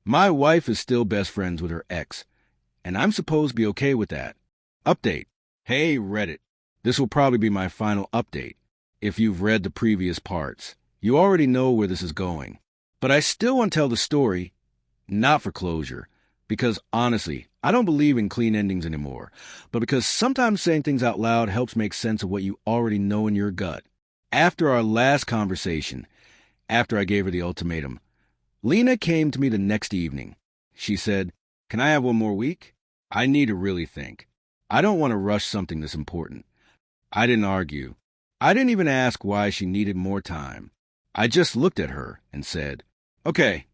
My wife is still best friends with her ex, and I'm supposed to be okay with that. Update. Hey, Reddit. This will probably be my final update. If you've read the previous parts, you already know where this is going. But I still want to tell the story, not for closure, because honestly, I don't believe in clean endings anymore, but because sometimes saying things out loud helps make sense of what you already know in your gut. After our last conversation, after I gave her the ultimatum, Lena came to me the next evening. She said, "Can I have one more week? I need to really think. I don't want to rush something this important." I didn't argue. I didn't even ask why she needed more time. I just looked at her and said, "Okay."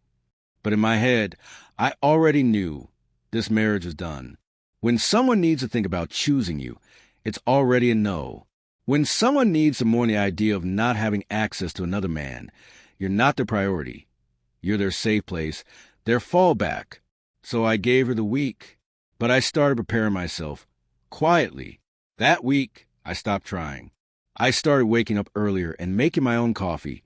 But in my head, I already knew this marriage was done. When someone needs to think about choosing you, it's already a no. When someone needs to mourn the idea of not having access to another man, you're not their priority. You're their safe place, their fallback. So I gave her the week, but I started preparing myself quietly. That week, I stopped trying. I started waking up earlier and making my own coffee,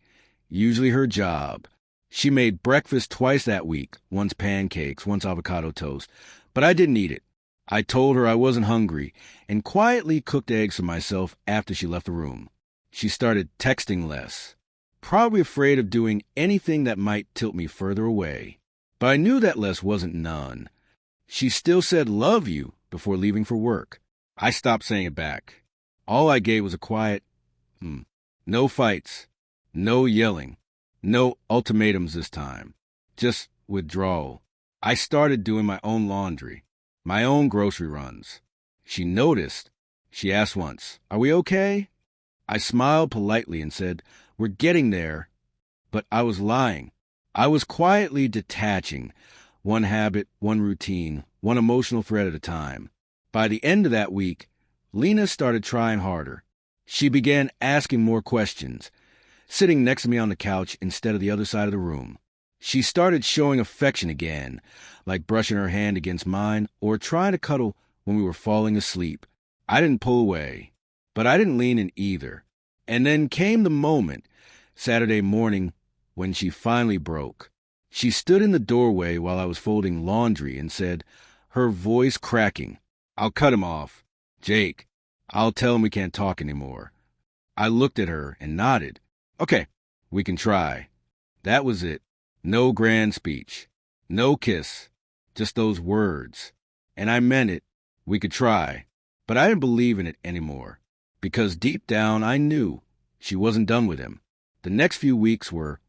usually her job. She made breakfast twice that week, once pancakes, once avocado toast, but I didn't eat it. I told her I wasn't hungry and quietly cooked eggs for myself after she left the room. She started texting less, probably afraid of doing anything that might tilt me further away. But I knew that less wasn't none. She still said "love you" before leaving for work. I stopped saying it back. All I gave was a quiet, No fights, no yelling, no ultimatums this time, just withdrawal. I started doing my own laundry, my own grocery runs. She noticed. She asked once, "Are we okay?" I smiled politely and said, "We're getting there." But I was lying. I was quietly detaching, one habit, one routine, one emotional thread at a time. By the end of that week, Lena started trying harder. She began asking more questions, sitting next to me on the couch instead of the other side of the room. She started showing affection again, like brushing her hand against mine or trying to cuddle when we were falling asleep. I didn't pull away, but I didn't lean in either. And then came the moment, Saturday morning, when she finally broke. She stood in the doorway while I was folding laundry and said, her voice cracking, "I'll cut him off. Jake, I'll tell him we can't talk anymore." I looked at her and nodded. "Okay, we can try." That was it. No grand speech. No kiss. Just those words. And I meant it. We could try. But I didn't believe in it anymore. Because deep down I knew she wasn't done with him. The next few weeks were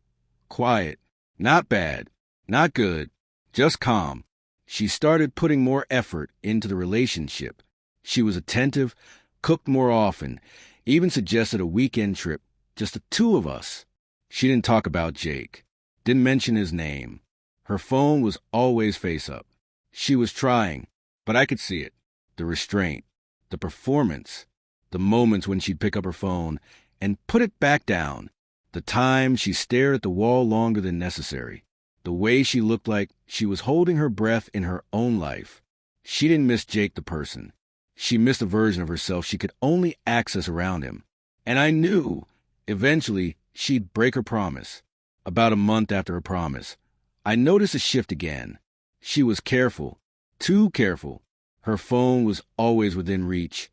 quiet. Not bad. Not good. Just calm. She started putting more effort into the relationship. She was attentive, cooked more often, even suggested a weekend trip, just the two of us. She didn't talk about Jake. Didn't mention his name. Her phone was always face up. She was trying, but I could see it. The restraint, the performance, the moments when she'd pick up her phone and put it back down, the time she stared at the wall longer than necessary, the way she looked like she was holding her breath in her own life. She didn't miss Jake the person. She missed a version of herself she could only access around him. And I knew, eventually, she'd break her promise. About a month after her promise, I noticed a shift again. She was careful, too careful. Her phone was always within reach.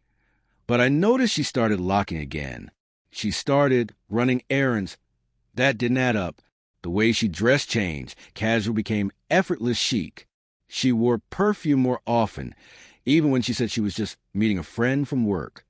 But I noticed she started locking again. She started running errands. That didn't add up. The way she dressed changed. Casual became effortless chic. She wore perfume more often, even when she said she was just meeting a friend from work.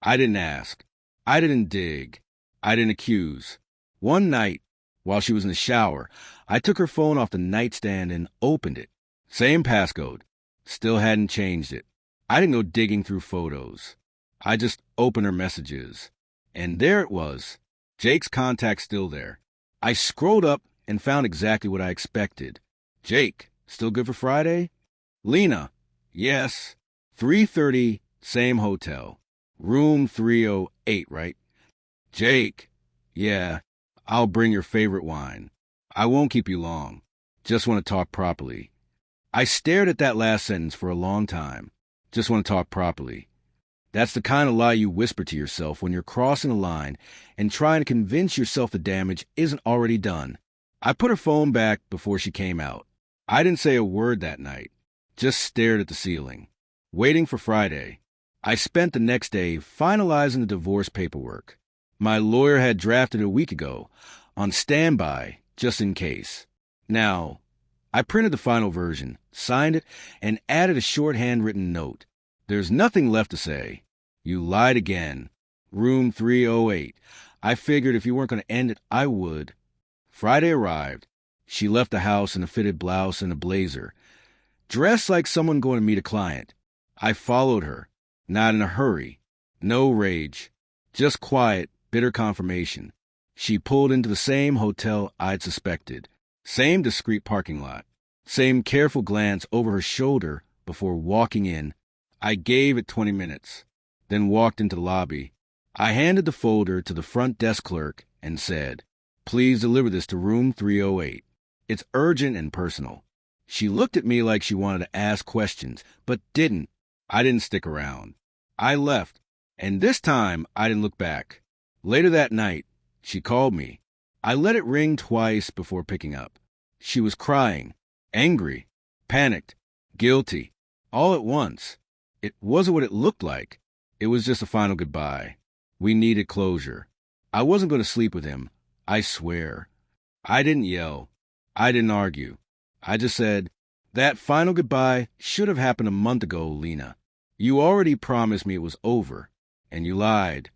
I didn't ask. I didn't dig. I didn't accuse. One night, while she was in the shower, I took her phone off the nightstand and opened it. Same passcode. Still hadn't changed it. I didn't go digging through photos. I just opened her messages. And there it was. Jake's contact still there. I scrolled up and found exactly what I expected. Jake, still good for Friday? Lena, yes. 3:30, same hotel. Room 308, right? Jake, yeah. I'll bring your favorite wine. I won't keep you long. Just want to talk properly. I stared at that last sentence for a long time. Just want to talk properly. That's the kind of lie you whisper to yourself when you're crossing a line and trying to convince yourself the damage isn't already done. I put her phone back before she came out. I didn't say a word that night, just stared at the ceiling, waiting for Friday. I spent the next day finalizing the divorce paperwork. My lawyer had drafted it a week ago, on standby, just in case. Now, I printed the final version, signed it, and added a short handwritten note. There's nothing left to say. You lied again. Room 308. I figured if you weren't going to end it, I would. Friday arrived. She left the house in a fitted blouse and a blazer, dressed like someone going to meet a client. I followed her, not in a hurry. No rage, just quiet, bitter confirmation. She pulled into the same hotel I'd suspected, same discreet parking lot, same careful glance over her shoulder before walking in. I gave it 20 minutes, then walked into the lobby. I handed the folder to the front desk clerk and said, "Please deliver this to room 308. It's urgent and personal." She looked at me like she wanted to ask questions, but didn't. I didn't stick around. I left, and this time I didn't look back. Later that night, she called me. I let it ring twice before picking up. She was crying, angry, panicked, guilty, all at once. It wasn't what it looked like. It was just a final goodbye. We needed closure. I wasn't going to sleep with him, I swear. I didn't yell. I didn't argue. I just said, "That final goodbye should have happened a month ago, Lena. You already promised me it was over, and you lied."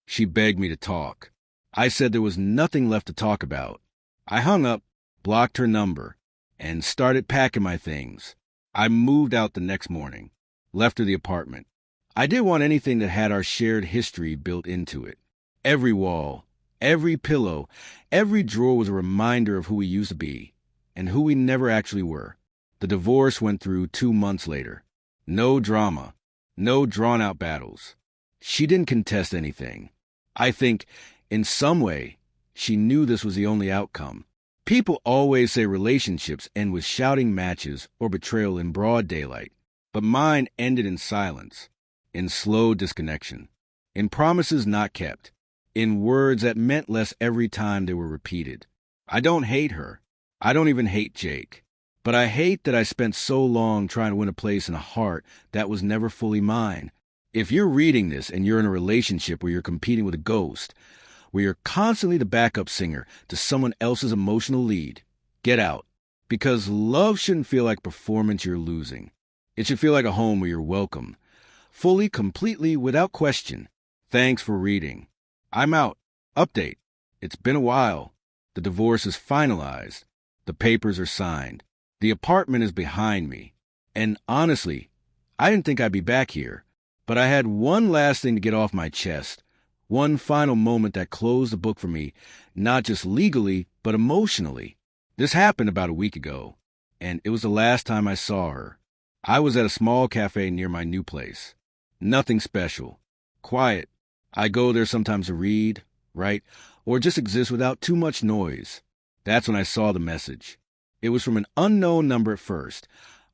She begged me to talk. I said there was nothing left to talk about. I hung up, blocked her number, and started packing my things. I moved out the next morning, left her the apartment. I didn't want anything that had our shared history built into it. Every wall, every pillow, every drawer was a reminder of who we used to be, and who we never actually were. The divorce went through 2 months later. No drama, no drawn-out battles. She didn't contest anything. I think, in some way, she knew this was the only outcome. People always say relationships end with shouting matches or betrayal in broad daylight, but mine ended in silence, in slow disconnection, in promises not kept, in words that meant less every time they were repeated. I don't hate her. I don't even hate Jake. But I hate that I spent so long trying to win a place in a heart that was never fully mine. If you're reading this and you're in a relationship where you're competing with a ghost, where you're constantly the backup singer to someone else's emotional lead, get out. Because love shouldn't feel like performance you're losing. It should feel like a home where you're welcome. Fully, completely, without question. Thanks for reading. I'm out. Update. It's been a while. The divorce is finalized. The papers are signed. The apartment is behind me. And honestly, I didn't think I'd be back here. But I had one last thing to get off my chest. One final moment that closed the book for me, not just legally, but emotionally. This happened about a week ago, and it was the last time I saw her. I was at a small cafe near my new place. Nothing special. Quiet. I go there sometimes to read, write, or just exist without too much noise. That's when I saw the message. It was from an unknown number at first.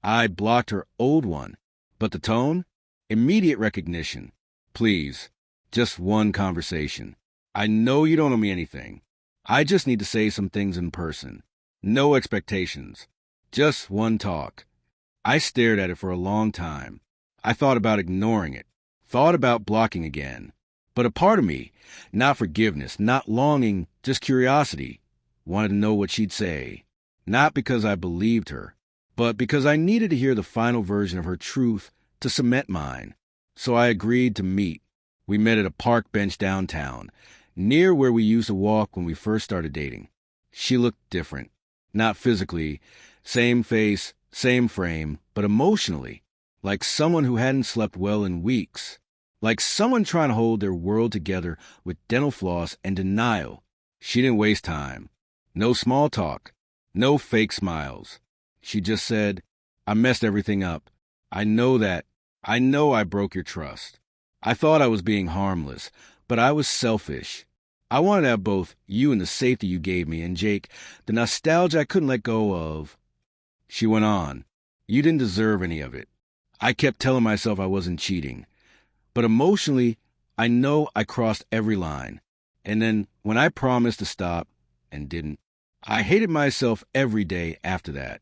I blocked her old one. But the tone? Immediate recognition. Please, just one conversation. I know you don't owe me anything. I just need to say some things in person. No expectations. Just one talk. I stared at it for a long time. I thought about ignoring it. Thought about blocking again. But a part of me, not forgiveness, not longing, just curiosity, wanted to know what she'd say. Not because I believed her, but because I needed to hear the final version of her truth to cement mine. So I agreed to meet. We met at a park bench downtown, near where we used to walk when we first started dating. She looked different. Not physically, same face, same frame, but emotionally, like someone who hadn't slept well in weeks. Like someone trying to hold their world together with dental floss and denial. She didn't waste time. No small talk. No fake smiles. She just said, "I messed everything up. I know that. I know I broke your trust. I thought I was being harmless, but I was selfish. I wanted to have both you and the safety you gave me, and Jake, the nostalgia I couldn't let go of." She went on. "You didn't deserve any of it. I kept telling myself I wasn't cheating. But emotionally, I know I crossed every line. And then when I promised to stop and didn't, I hated myself every day after that.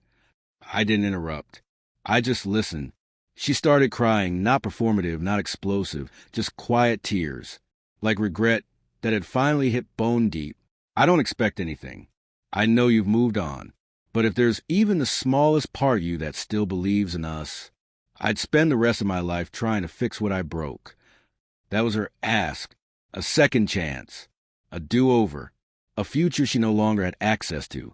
I didn't interrupt. I just listened. She started crying, not performative, not explosive, just quiet tears, like regret that had finally hit bone deep. I don't expect anything. I know you've moved on. But if there's even the smallest part of you that still believes in us, I'd spend the rest of my life trying to fix what I broke. That was her ask. A second chance. A do-over. A future she no longer had access to,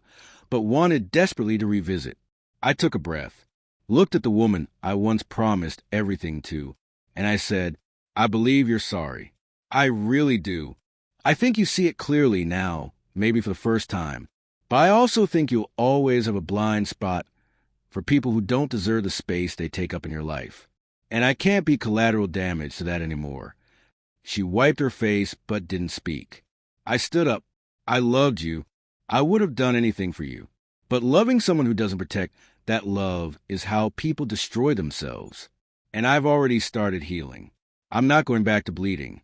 but wanted desperately to revisit. I took a breath, looked at the woman I once promised everything to, and I said, I believe you're sorry. I really do. I think you see it clearly now, maybe for the first time. But I also think you'll always have a blind spot for people who don't deserve the space they take up in your life. And I can't be collateral damage to that anymore. She wiped her face but didn't speak. I stood up. I loved you. I would have done anything for you. But loving someone who doesn't protect that love is how people destroy themselves. And I've already started healing. I'm not going back to bleeding.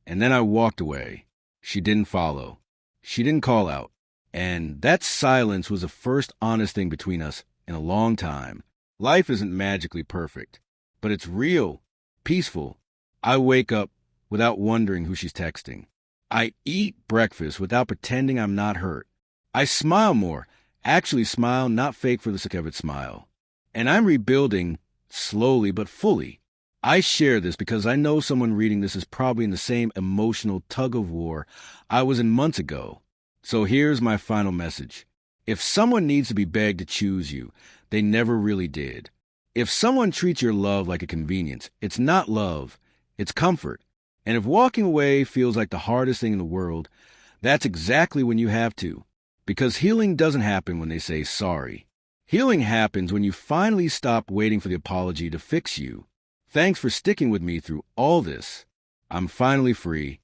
And then I walked away. She didn't follow. She didn't call out. And that silence was the first honest thing between us in a long time. Life isn't magically perfect, but it's real, peaceful. I wake up without wondering who she's texting. I eat breakfast without pretending I'm not hurt. I smile more, actually smile, not fake for the sake of it smile. And I'm rebuilding slowly but fully. I share this because I know someone reading this is probably in the same emotional tug-of-war I was in months ago. So here's my final message. If someone needs to be begged to choose you, they never really did. If someone treats your love like a convenience, it's not love, it's comfort. And if walking away feels like the hardest thing in the world, that's exactly when you have to. Because healing doesn't happen when they say sorry. Healing happens when you finally stop waiting for the apology to fix you. Thanks for sticking with me through all this. I'm finally free.